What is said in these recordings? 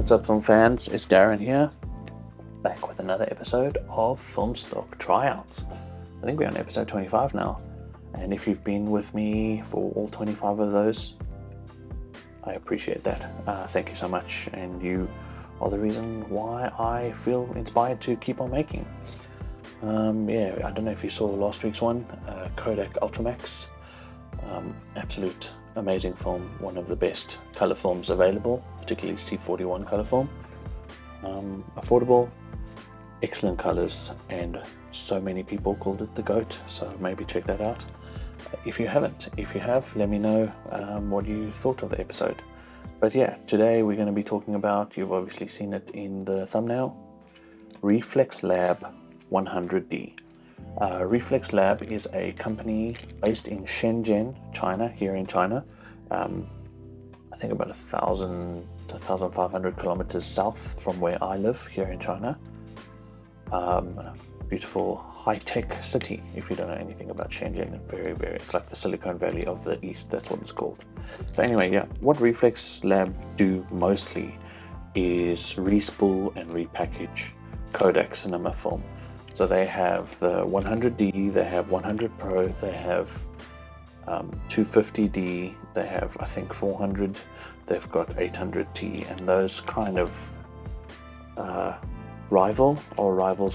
What's up, film fans? It's Darren here, back with another episode of Filmstock Tryouts. I think we're on episode 25 now, and if you've been with me for all 25 of those, I appreciate that. Thank you so much, and you are the reason why I feel inspired to keep on making. Yeah, I don't know if you saw last week's one, Kodak Ultramax. Absolute amazing film, one of the best color films available, particularly C41 color film. Affordable, excellent colors, and so many people called it the GOAT, so maybe check that out. If you haven't, if you have, let me know what you thought of the episode. But yeah, today we're going to be talking about, you've obviously seen it in the thumbnail, Reflx Lab 100D. Reflx Lab is a company based in Shenzhen, China, here in China. I think about 1,000 to 1,500 kilometers south from where I live here in China. Beautiful high-tech city, if you don't know anything about Shenzhen. It's like the Silicon Valley of the East, that's what it's called. So anyway, yeah, what Reflx Lab do mostly is respool and repackage Kodak cinema film. So they have the 100D, they have 100 Pro, they have 250D, they have I think 400, they've got 800T, and those kind of rivals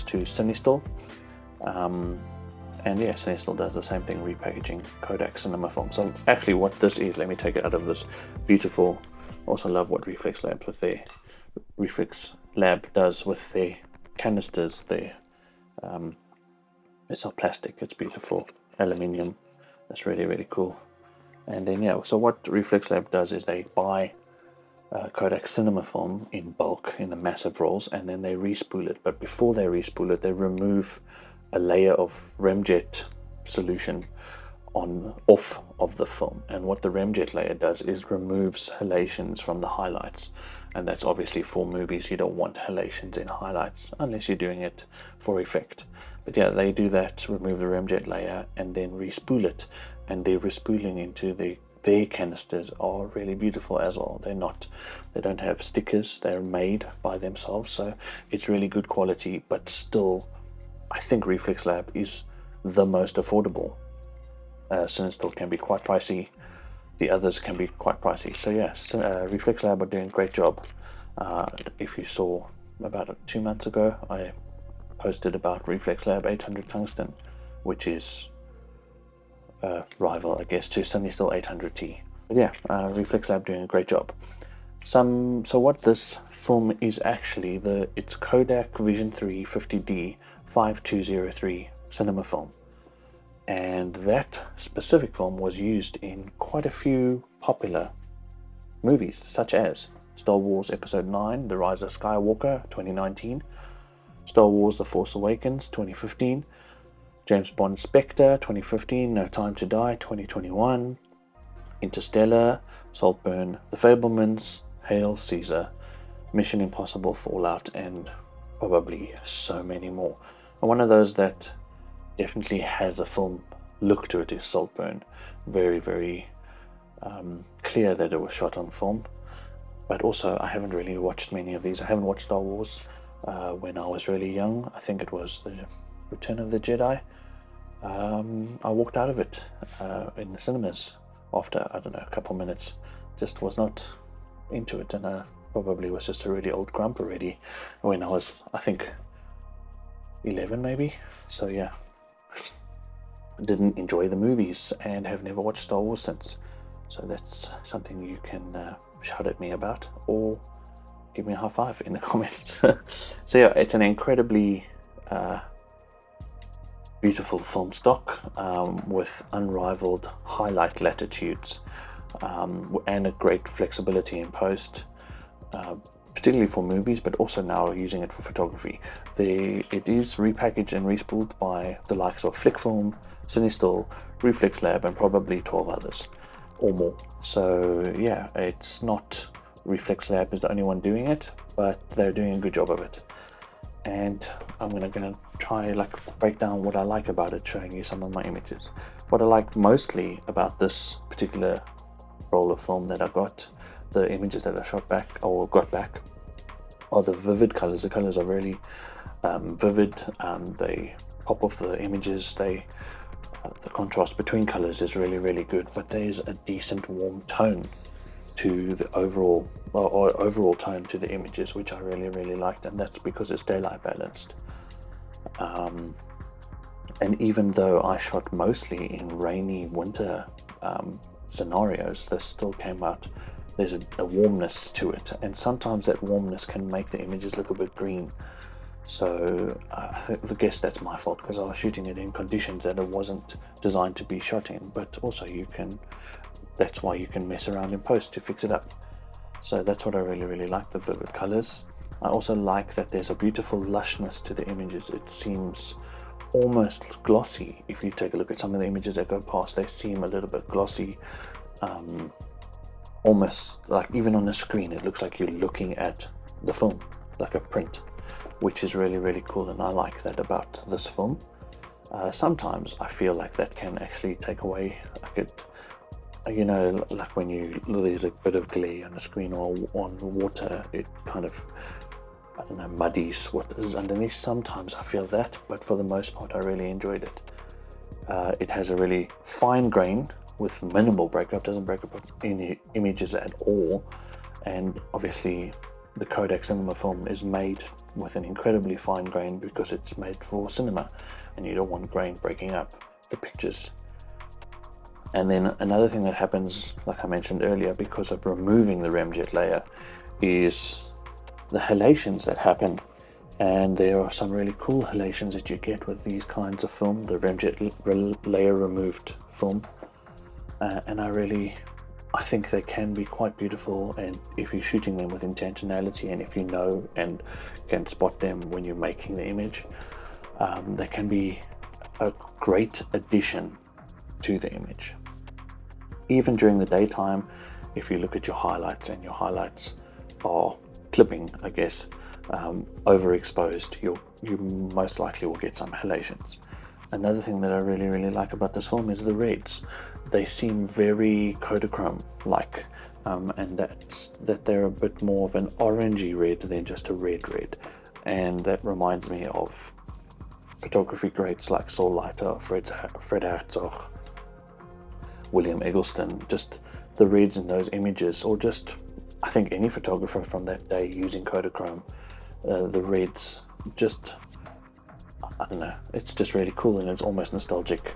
to CineStill. And yeah, CineStill does the same thing, repackaging Kodak cinema film. So actually what this is, let me take it out of this beautiful, also love what Reflx Lab does with their canisters there. It's not plastic, it's beautiful aluminium. That's really cool. And then yeah, so what Reflx Lab does is they buy Kodak cinema film in bulk in the massive rolls, and then they respool it. But before they respool it, they remove a layer of remjet solution off of the film. And what the remjet layer does is removes halations from the highlights, and that's obviously for movies. You don't want halations in highlights unless you're doing it for effect. But yeah, they do that, remove the remjet layer and then respool it, and the respooling into their canisters are really beautiful as well. They don't have stickers, they're made by themselves, so it's really good quality. But still, I think Reflx Lab is the most affordable. CineStill can be quite pricey, the others can be quite pricey. So yes, Reflx Lab are doing a great job. If you saw about 2 months ago, I posted about Reflx Lab 800 tungsten, which is rival, I guess, to CineStill 800T. But yeah, Reflx Lab doing a great job. So what this film is actually, it's Kodak Vision 3 50D 5203 cinema film. And that specific film was used in quite a few popular movies, such as Star Wars Episode 9, The Rise of Skywalker, 2019, Star Wars The Force Awakens, 2015, James Bond Spectre, 2015, No Time to Die, 2021, Interstellar, Saltburn, The Fabelmans, Hail Caesar, Mission Impossible Fallout, and probably so many more. And one of those that definitely has a film look to it is Saltburn. Very clear that it was shot on film. But also, I haven't really watched many of these. I haven't watched Star Wars when I was really young. I think it was the Return of the Jedi. I walked out of it in the cinemas after, I don't know, a couple minutes. Just was not into it, and I probably was just a really old grump already when I was, I think, 11 maybe. So yeah, didn't enjoy the movies and have never watched Star Wars since. So that's something you can shout at me about, or give me a high five in the comments. So yeah, it's an incredibly beautiful film stock with unrivaled highlight latitudes and a great flexibility in post, particularly for movies, but also now using it for photography. It is repackaged and respooled by the likes of Flickfilm, CineStill, Reflx Lab, and probably 12 others or more. So yeah, it's not Reflx Lab is the only one doing it, but they're doing a good job of it. And I'm gonna try break down what I like about it, showing you some of my images. What I like mostly about this particular roll of film that I got, the images that I got back, are the vivid colors. The colors are really vivid. They pop off the images. The contrast between colors is really good, but there's a decent warm tone to the overall tone to the images, which I really liked, and that's because it's daylight balanced. And even though I shot mostly in rainy winter scenarios, this still came out. There's a warmness to it, and sometimes that warmness can make the images look a bit green. So I guess that's my fault, because I was shooting it in conditions that it wasn't designed to be shot in. But also that's why you can mess around in post to fix it up. So that's what I really like, the vivid colors. I also like that there's a beautiful lushness to the images. It seems almost glossy. If you take a look at some of the images that go past, they seem a little bit glossy, almost like even on the screen it looks like you're looking at the film, like a print, which is really cool, and I like that about this film. Sometimes I feel like that can actually take away, like it, you know, like when there's a bit of glare on the screen or on water, it kind of, I don't know, muddies what is underneath. Sometimes I feel that, but for the most part I really enjoyed it. It has a really fine grain with minimal breakup, doesn't break up any images at all, and obviously the Kodak cinema film is made with an incredibly fine grain because it's made for cinema, and you don't want grain breaking up the pictures. And then another thing that happens, like I mentioned earlier, because of removing the remjet layer, is the halations that happen. And there are some really cool halations that you get with these kinds of film, the remjet layer removed film. And I think they can be quite beautiful, and if you're shooting them with intentionality, and if you know and can spot them when you're making the image, they can be a great addition to the image. Even during the daytime, if you look at your highlights and your highlights are clipping, I guess, overexposed, you most likely will get some halations. Another thing that I really like about this film is the reds. They seem very Kodachrome-like, and that they're a bit more of an orangey red than just a red, and that reminds me of photography greats like Saul Leiter, Fred Herzog, William Eggleston. Just the reds in those images, or just I think any photographer from that day using Kodachrome, the reds, just, I don't know, it's just really cool, and it's almost nostalgic.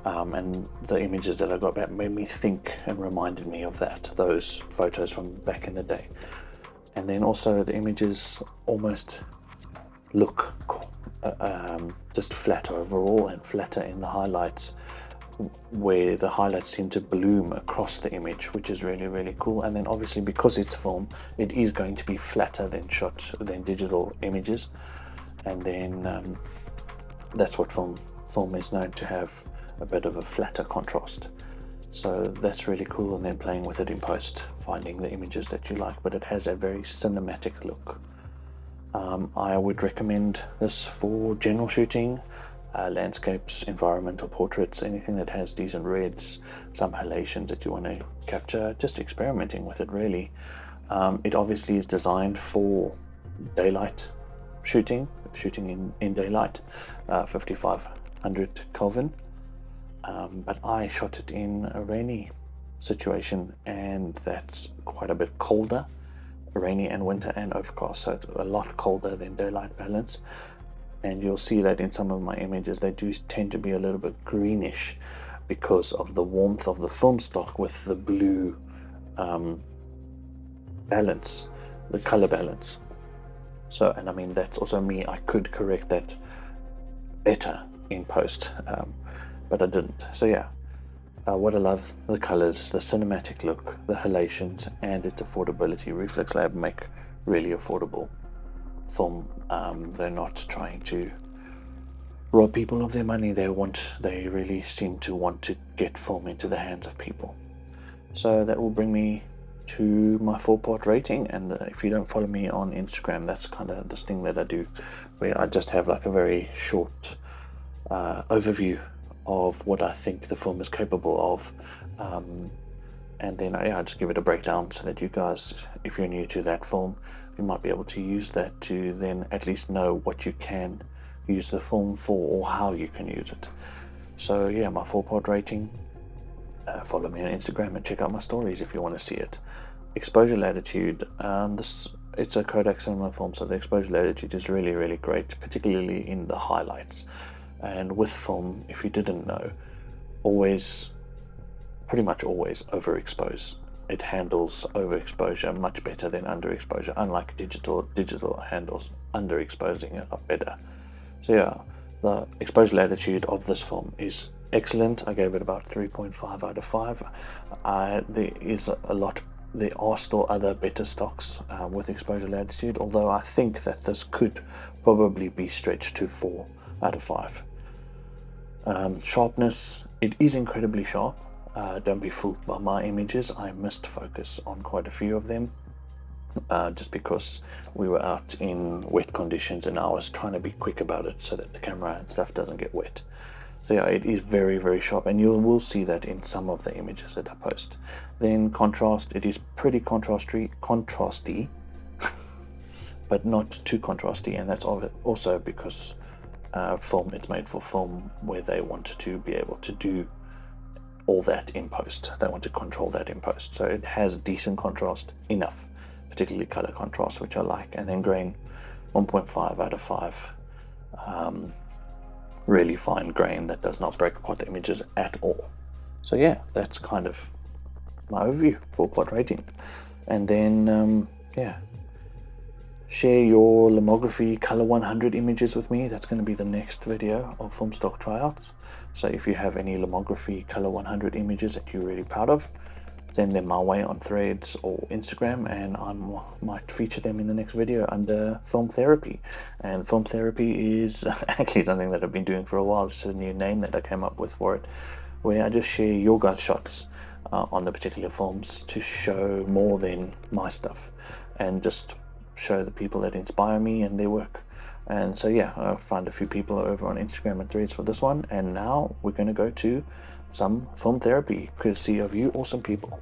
And the images that I got back made me think and reminded me of those photos from back in the day. And then also the images almost look just flat overall, and flatter in the highlights, where the highlights seem to bloom across the image, which is really cool. And then obviously, because it's film, it is going to be flatter than digital images, and then that's what film is known to have, a bit of a flatter contrast. So that's really cool, and then playing with it in post, finding the images that you like, but it has a very cinematic look. I would recommend this for general shooting, landscapes, environmental portraits, anything that has decent reds, some halations that you want to capture, just experimenting with it really. It obviously is designed for daylight shooting in daylight, 5500 Kelvin, but I shot it in a rainy situation, and that's quite a bit colder, rainy and winter and overcast, so it's a lot colder than daylight balance. And you'll see that in some of my images they do tend to be a little bit greenish because of the warmth of the film stock with the blue balance, the color balance. So, and I mean, that's also me, I could correct that better in post, but I didn't. So yeah, what I love, the colors, the cinematic look, the halations, and its affordability. Reflx Lab make really affordable film. They're not trying to rob people of their money. They really seem to want to get film into the hands of people. So that will bring me to my 4-part rating. And if you don't follow me on Instagram, that's kind of this thing that I do, where I just have like a very short overview of what I think the film is capable of, and then I just give it a breakdown so that you guys, if you're new to that film, you might be able to use that to then at least know what you can use the film for or how you can use it. So yeah, my 4-part rating. Follow me on Instagram and check out my stories if you want to see it. Exposure latitude, it's a Kodak cinema film, so the exposure latitude is really, really great, particularly in the highlights. And with film, if you didn't know, pretty much always overexpose. It handles overexposure much better than underexposure, unlike digital handles underexposing a lot better. So yeah, the exposure latitude of this film is excellent. I gave it about 3.5 out of 5. There are still other better stocks with exposure latitude, although I think that this could probably be stretched to 4 out of 5. Sharpness, it is incredibly sharp. Don't be fooled by my images. I missed focus on quite a few of them, just because we were out in wet conditions and I was trying to be quick about it so that the camera and stuff doesn't get wet. So yeah, it is very, very sharp, and you will see that in some of the images that I post. Then contrast, it is pretty contrasty, but not too contrasty, and that's also because it's made for film where they want to be able to do all that in post. They want to control that in post, so it has decent contrast, enough, particularly color contrast, which I like. And then grain, 1.5 out of 5. Really fine grain that does not break apart the images at all. So yeah, that's kind of my overview, 4-part rating. And then yeah, share your lomography color 100 images with me. That's going to be the next video of film stock tryouts. So if you have any lomography color 100 images that you're really proud of, send them my way on Threads or Instagram, and I might feature them in the next video under film therapy. And film therapy is actually something that I've been doing for a while. It's a new name that I came up with for it, where I just share your guys' shots on the particular films to show more than my stuff, and just show the people that inspire me and their work. And so yeah, I found a few people over on Instagram and Threads for this one, and now we're going to go to some film therapy courtesy of you awesome people.